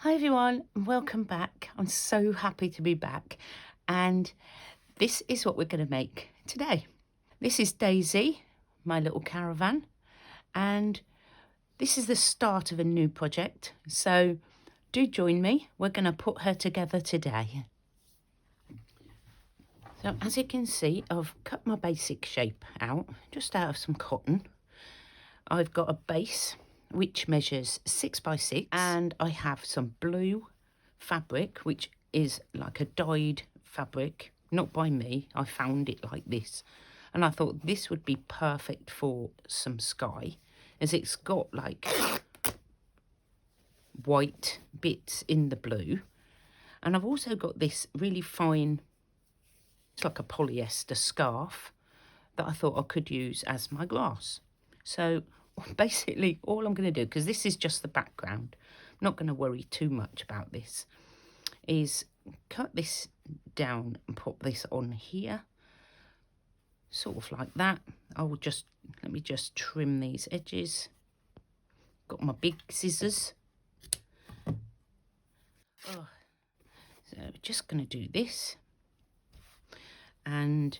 Hi everyone, and welcome back. I'm so happy to be back, and this is what we're going to make today. This is Daisy, my little caravan, and this is the start of a new project, so do join me. We're going to put her together today. So as you can see, I've cut my basic shape out, just out of some cotton. I've got a base which measures 6 by 6, and I have some blue fabric, which is like a dyed fabric, not by me. I found it like this, and I thought this would be perfect for some sky, as it's got like white bits in the blue. And I've also got this really fine, it's like a polyester scarf that I thought I could use as my grass. So basically all I'm going to do, because this is just the background, I'm not going to worry too much about this, is cut this down and put this on here, sort of like that. Let me just trim these edges. Got my big scissors. So just going to do this, and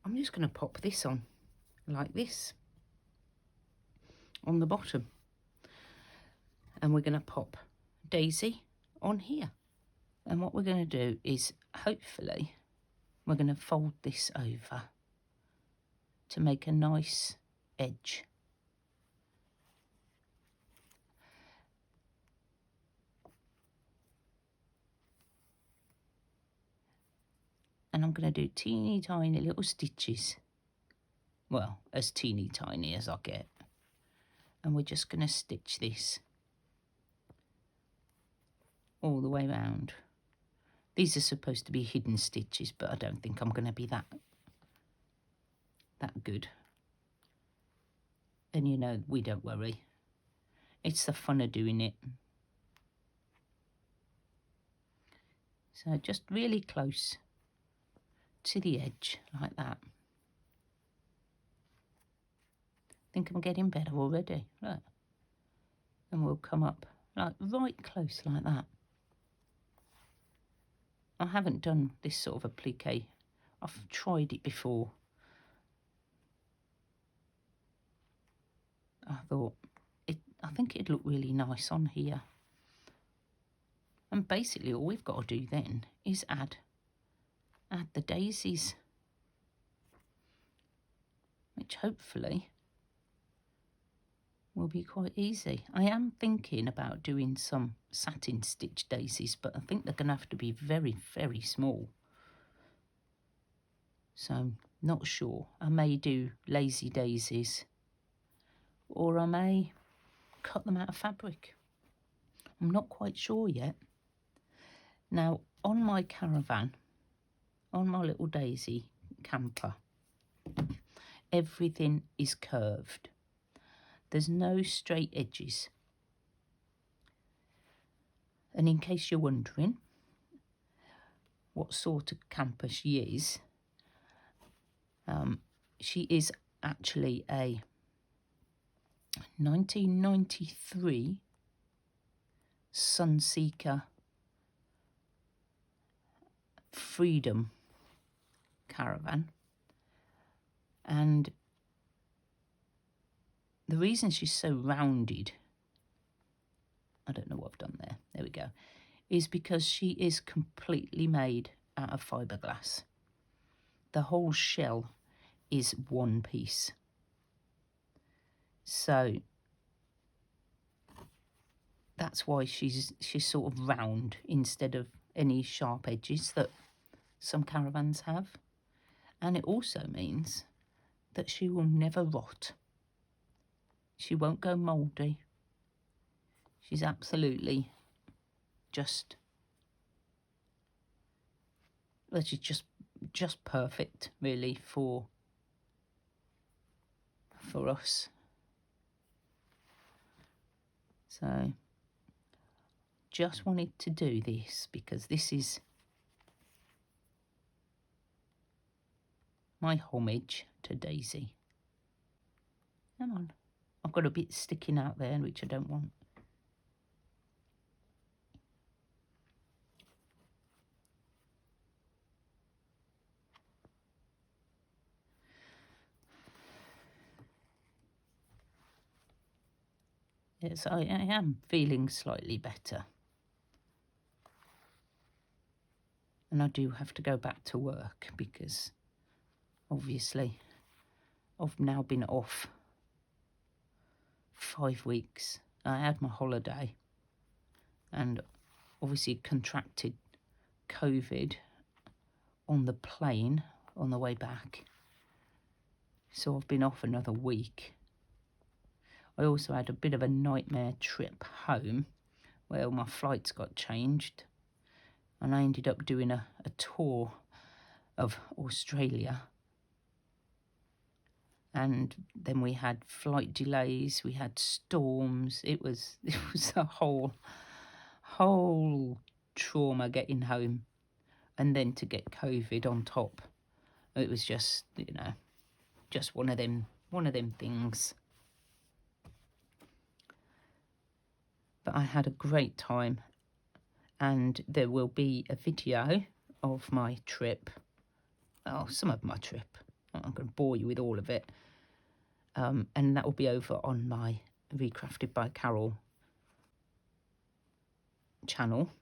I'm just going to pop this on like this on the bottom, and we're going to pop Daisy on here. And what we're going to do is, hopefully, we're going to fold this over to make a nice edge. And I'm going to do teeny tiny little stitches. Well, as teeny tiny as I get. And we're just going to stitch this all the way around. These are supposed to be hidden stitches, but I don't think I'm going to be that good. And you know, we don't worry. It's the fun of doing it. So just really close to the edge, like that. I think I'm getting better already. Look. And we'll come up like right close like that. I haven't done this sort of applique. I've tried it before. I thought I think it'd look really nice on here. And basically all we've got to do then is add the daisies, which hopefully will be quite easy. I am thinking about doing some satin stitch daisies, but I think they're going to have to be very, very small. So I'm not sure. I may do lazy daisies, or I may cut them out of fabric. I'm not quite sure yet. Now, on my caravan, on my little daisy camper, everything is curved. There's no straight edges. And in case you're wondering what sort of camper she is actually a 1993 Sunseeker Freedom caravan. And the reason she's so rounded, I don't know what I've done there we go, is because she is completely made out of fiberglass. The whole shell is one piece. So that's why she's sort of round instead of any sharp edges that some caravans have. And it also means that she will never rot. She won't go mouldy. She's absolutely just perfect, really, for us. So just wanted to do this because this is my homage to Daisy. Come on. I've got a bit sticking out there, which I don't want. Yes, I am feeling slightly better. And I do have to go back to work because obviously I've now been off 5 weeks. I had my holiday and obviously contracted COVID on the plane on the way back. So I've been off another week. I also had a bit of a nightmare trip home where my flights got changed and I ended up doing a tour of Australia. And then we had flight delays, we had storms. It was a whole trauma getting home, and then to get COVID on top. It was just, just one of them things. But I had a great time, and there will be a video of my trip. Oh, some of my trip. I'm not going to bore you with all of it. And that will be over on my Recrafted by Carol channel.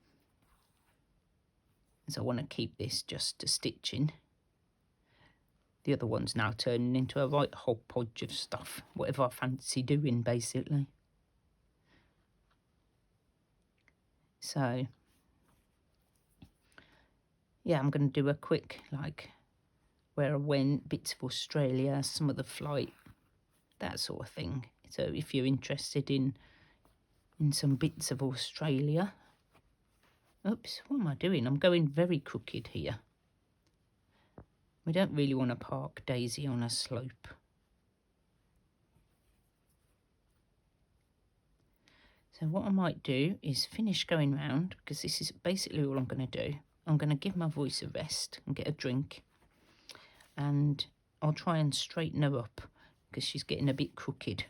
So I want to keep this just to stitching. The other one's now turning into a right hodgepodge of stuff, whatever I fancy doing, basically. So, yeah, I'm going to do a quick, where I went, bits of Australia, some of the flight, that sort of thing. So if you're interested in some bits of Australia. Oops, what am I doing? I'm going very crooked here. We don't really want to park Daisy on a slope. So what I might do is finish going round, because this is basically all I'm going to do. I'm going to give my voice a rest and get a drink. And I'll try and straighten her up, because she's getting a bit crooked.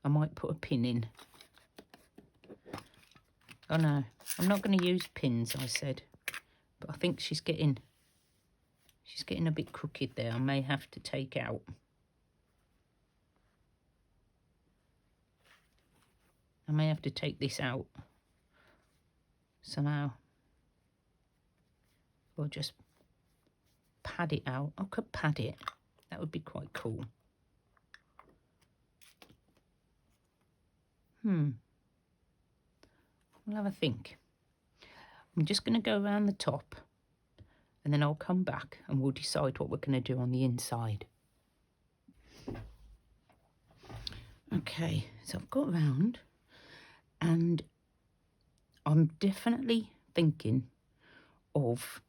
I might put a pin in. Oh no, I'm not going to use pins, I said. But I think she's getting a bit crooked there. I may have to take out. I may have to take this out somehow. Or just pad it out. I could pad it. That would be quite cool. We'll have a think. I'm just going to go around the top and then I'll come back and we'll decide what we're going to do on the inside. Okay, so I've got round and I'm definitely thinking of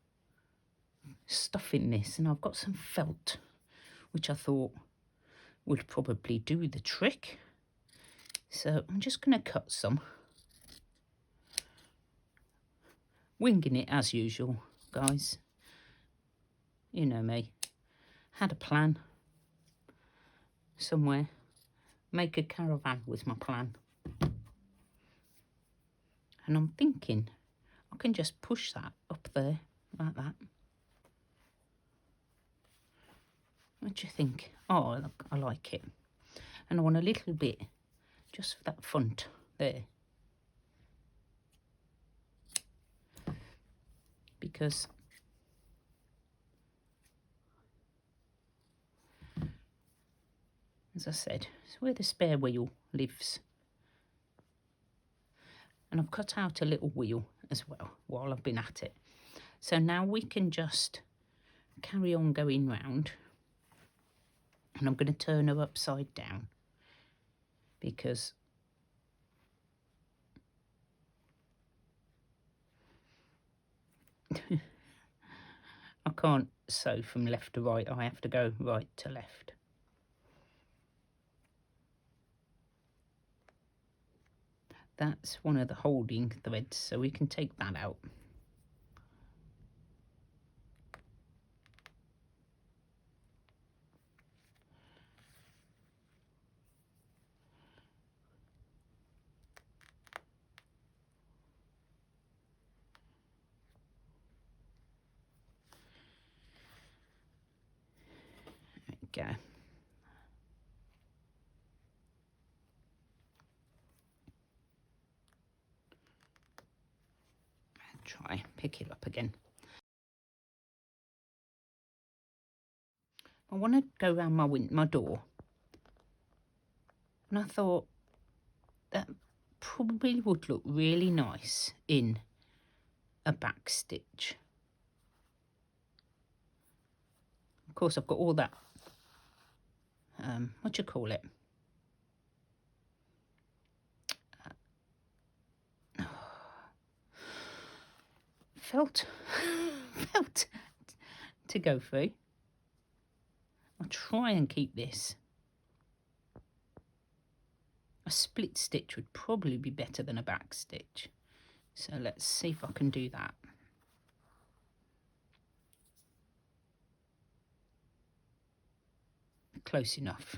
stuffing this, and I've got some felt which I thought would probably do the trick. So I'm just going to cut some. Winging it as usual, guys. You know me. Had a plan somewhere. Make a caravan with my plan. And I'm thinking I can just push that up there like that. What do you think? Oh, look, I like it. And I want a little bit just for that front there. Because as I said, it's where the spare wheel lives. And I've cut out a little wheel as well while I've been at it. So now we can just carry on going round. And I'm going to turn her upside down because I can't sew from left to right. I have to go right to left. That's one of the holding threads, so we can take that out. There we go. Try pick it up again. I want to go around my door, and I thought that probably would look really nice in a back stitch. Of course, I've got all that, what do you call it? Felt to go through. I'll try and keep this. A split stitch would probably be better than a back stitch. So let's see if I can do that. Close enough.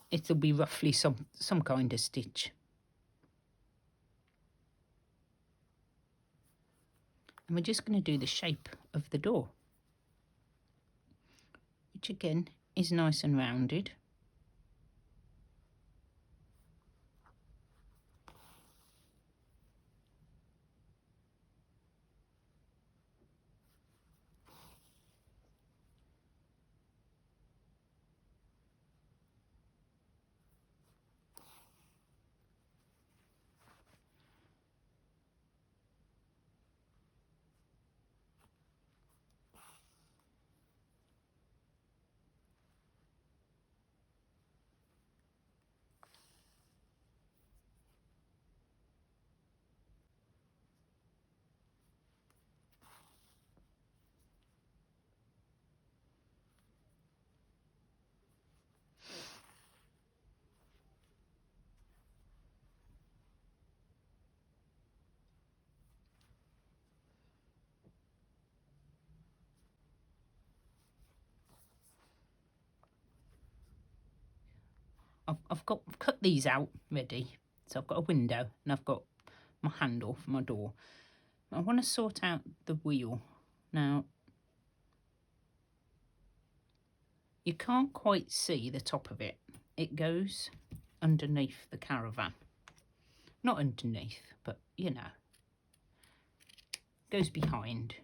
It'll be roughly some kind of stitch. And we're just going to do the shape of the door, which again is nice and rounded. I've cut these out ready. So I've got a window and I've got my handle for my door. I want to sort out the wheel. Now, you can't quite see the top of it. It goes underneath the caravan. Not underneath, but you know, goes behind.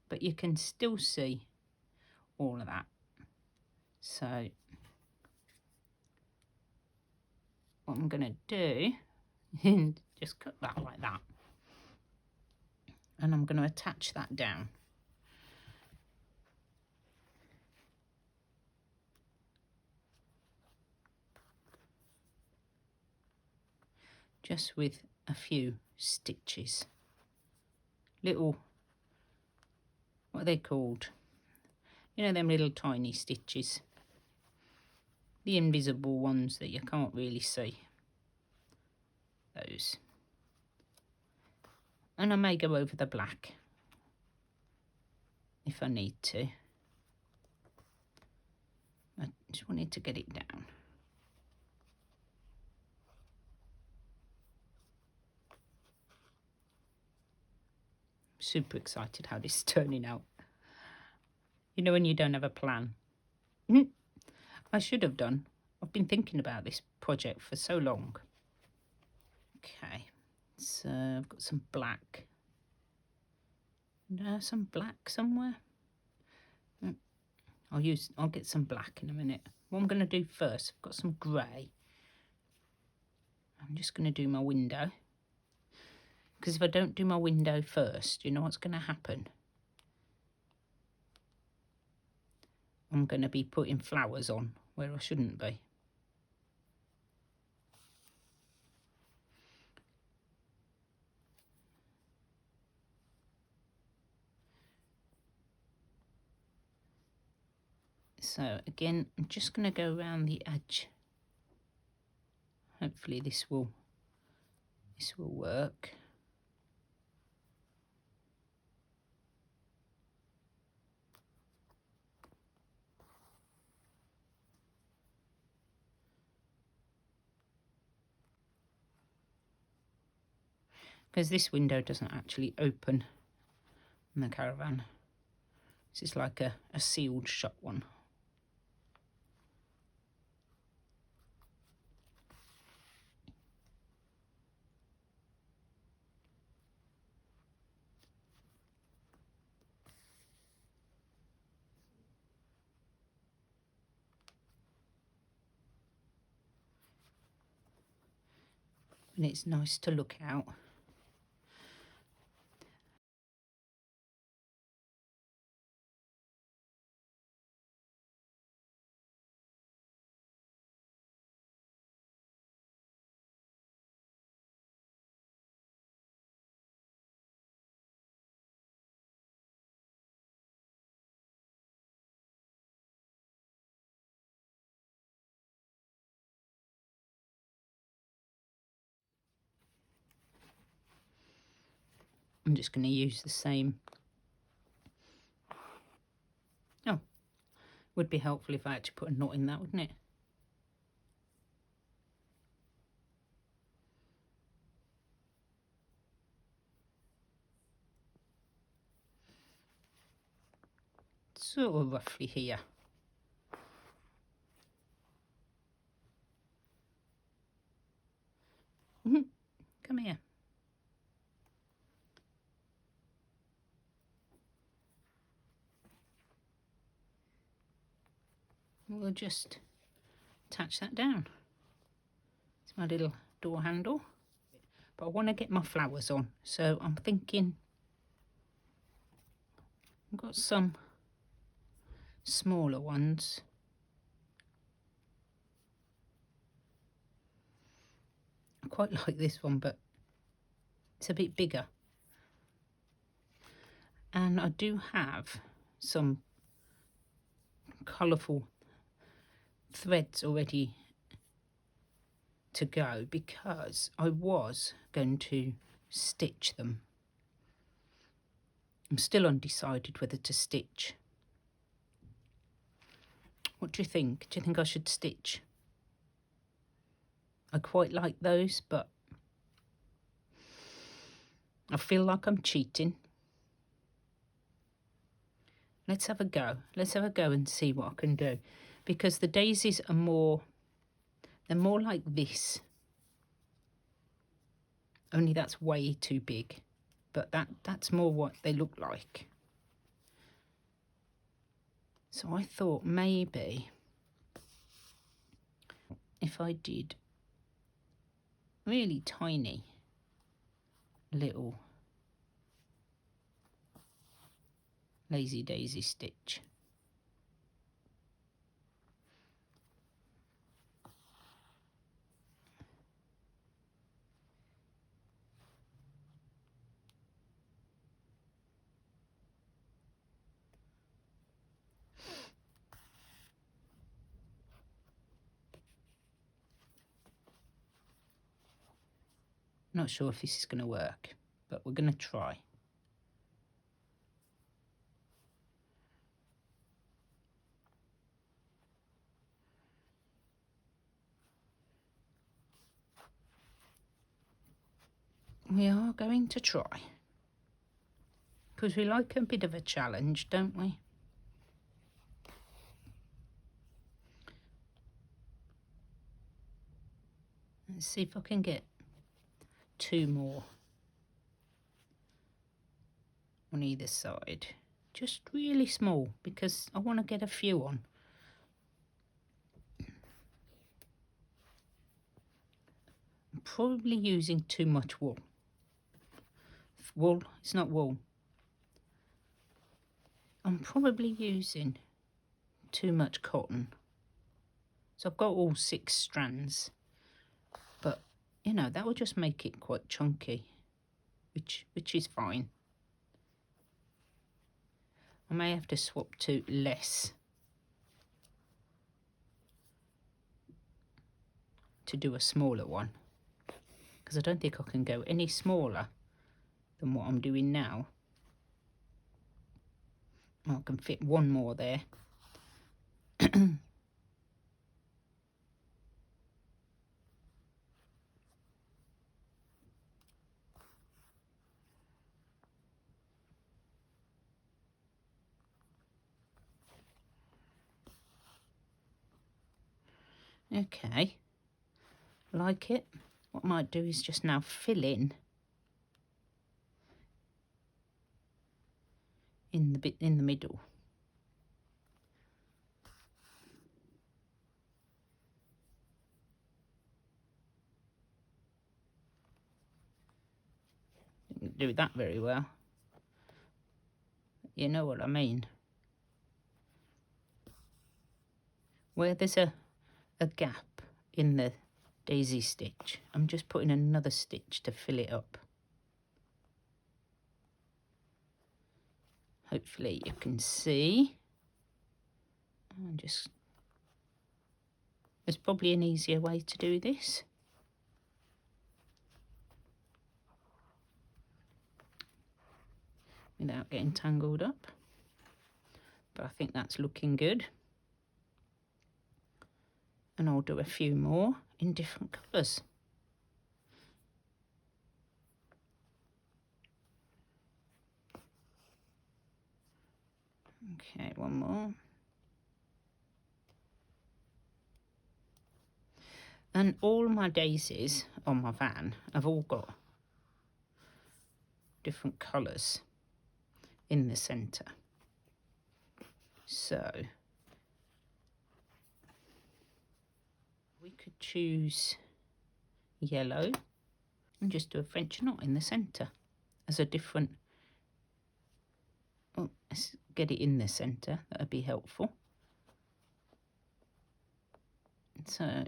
But you can still see all of that. So what I'm going to do is just cut that like that. And I'm going to attach that down. Just with a few stitches. Little, what are they called? You know, them little tiny stitches. The invisible ones that you can't really see. Those. And I may go over the black if I need to. I just wanted to get it down. Super excited how this is turning out. You know when you don't have a plan. I should have done. I've been thinking about this project for so long. Okay, so I've got some black. Some black somewhere. I'll get some black in a minute. What I'm going to do first, I've got some grey. I'm just going to do my window. Because if I don't do my window first, you know what's going to happen? I'm going to be putting flowers on where I shouldn't be. So again, I'm just going to go around the edge. Hopefully this will work. Because this window doesn't actually open in the caravan. This is like a sealed shut one. and it's nice to look out. I'm just going to use the same. Oh, would be helpful if I had to put a knot in that, wouldn't it? Sort of roughly here. Come here. We'll just attach that down. It's my little door handle. But I want to get my flowers on, so I'm thinking I've got some smaller ones. I quite like this one, but it's a bit bigger. And I do have some colourful threads already to go because I was going to stitch them. I'm still undecided whether to stitch. What do you think? Do you think I should stitch? I quite like those, but I feel like I'm cheating. Let's have a go. Let's have a go and see what I can do. Because the daisies are more, they're more like this. Only that's way too big. But that's more what they look like. So I thought maybe if I did really tiny little lazy daisy stitch. Not sure if this is going to work, but we're going to try. We are going to try. Because we like a bit of a challenge, don't we? Let's see if I can get 2 more on either side. Just really small because I want to get a few on. I'm probably using too much wool. Wool, it's not wool. I'm probably using too much cotton. So I've got all 6 strands. But, you know, that will just make it quite chunky, which is fine. I may have to swap to less to do a smaller one. Because I don't think I can go any smaller than what I'm doing now. I can fit 1 more there. Okay, like it. What I might do is just now fill in the bit in the middle. didn't do that very well. You know what I mean. Where there's a gap in the daisy stitch, I'm just putting another stitch to fill it up. Hopefully you can see. And just, there's probably an easier way to do this. Without getting tangled up. But I think that's looking good. And I'll do a few more in different colours. Okay, one more. And all my daisies on my van have all got different colours in the centre. So we could choose yellow and just do a French knot in the centre as a different. Oh, let's get it in the centre, that would be helpful. So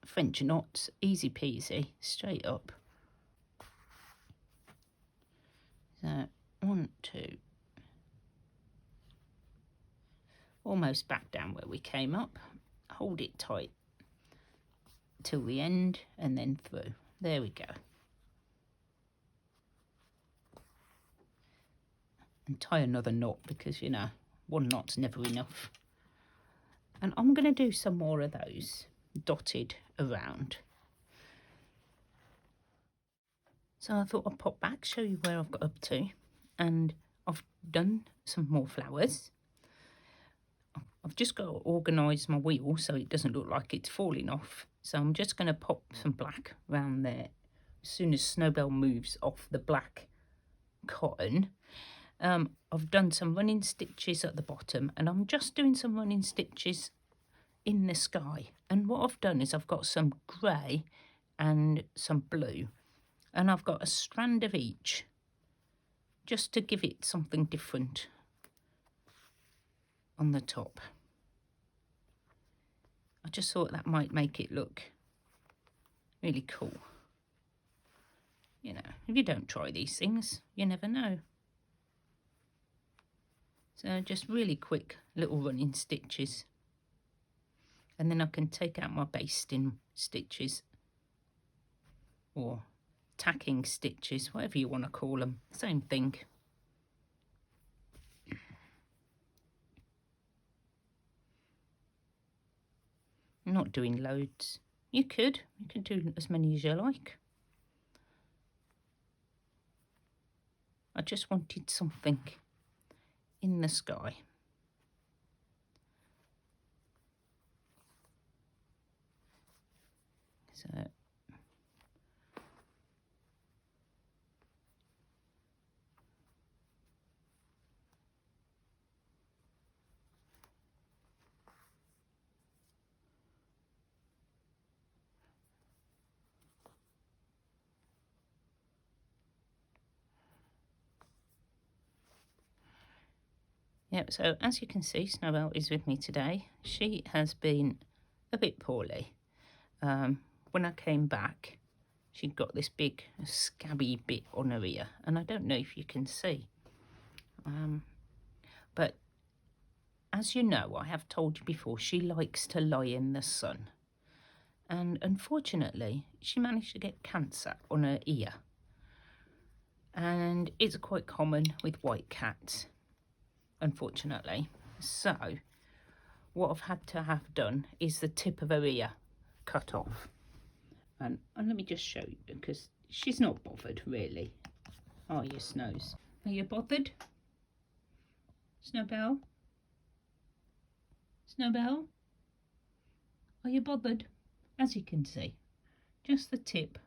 French knots, easy peasy, straight up. So 1, 2, almost back down where we came up. Hold it tight till the end and then through. There we go. And tie another knot because, you know, one knot's never enough. And I'm going to do some more of those dotted around. So I thought I'd pop back, show you where I've got up to. And I've done some more flowers. I've just got to organise my wheel so it doesn't look like it's falling off. So I'm just going to pop some black around there. As soon as Snowbell moves off the black cotton. I've done some running stitches at the bottom, and I'm just doing some running stitches in the sky. And what I've done is I've got some grey and some blue, and I've got a strand of each just to give it something different on the top. I just thought that might make it look really cool. You know, if you don't try these things, you never know. So just really quick little running stitches. And then I can take out my basting stitches or tacking stitches, whatever you want to call them, same thing. I'm not doing loads. You could do as many as you like. I just wanted something in the sky. So yep, so as you can see, Snowbell is with me today. She has been a bit poorly. When I came back, she'd got this big scabby bit on her ear, and I don't know if you can see. But as you know, I have told you before, she likes to lie in the sun. And unfortunately, she managed to get cancer on her ear. And it's quite common with white cats, unfortunately. So what I've had to have done is the tip of her ear cut off. And let me just show you, because she's not bothered really. Are you, Snows? Are you bothered? Snowbell? Snowbell? Are you bothered? As you can see, just the tip.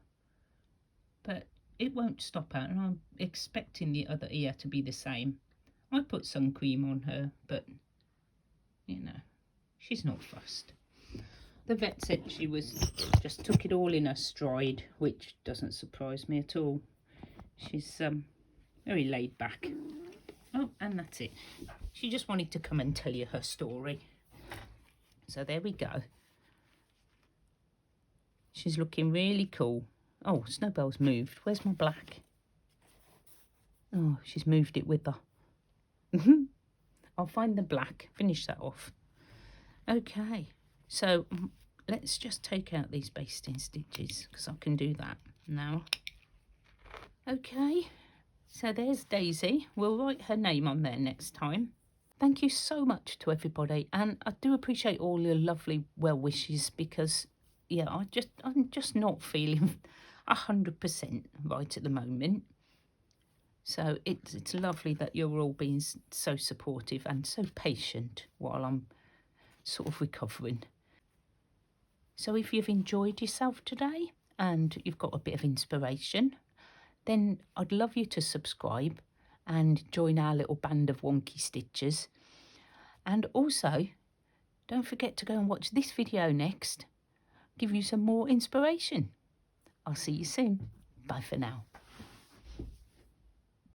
But it won't stop out, and I'm expecting the other ear to be the same. I put sun cream on her, but, you know, she's not fussed. The vet said she just took it all in her stride, which doesn't surprise me at all. She's Very laid back. Oh, and that's it. She just wanted to come and tell you her story. So there we go. She's looking really cool. Oh, Snowbell's moved. Where's my black? Oh, she's moved it with her. I'll find the black, finish that off. Okay, so let's just take out these basting stitches because I can do that now. Okay, so there's Daisy. We'll write her name on there next time. Thank you so much to everybody, and I do appreciate all your lovely well wishes because, yeah, I'm just not feeling 100% right at the moment. So it's lovely that you're all being so supportive and so patient while I'm sort of recovering. So if you've enjoyed yourself today and you've got a bit of inspiration, then I'd love you to subscribe and join our little band of wonky stitchers. And also, don't forget to go and watch this video next. Give you some more inspiration. I'll see you soon. Bye for now.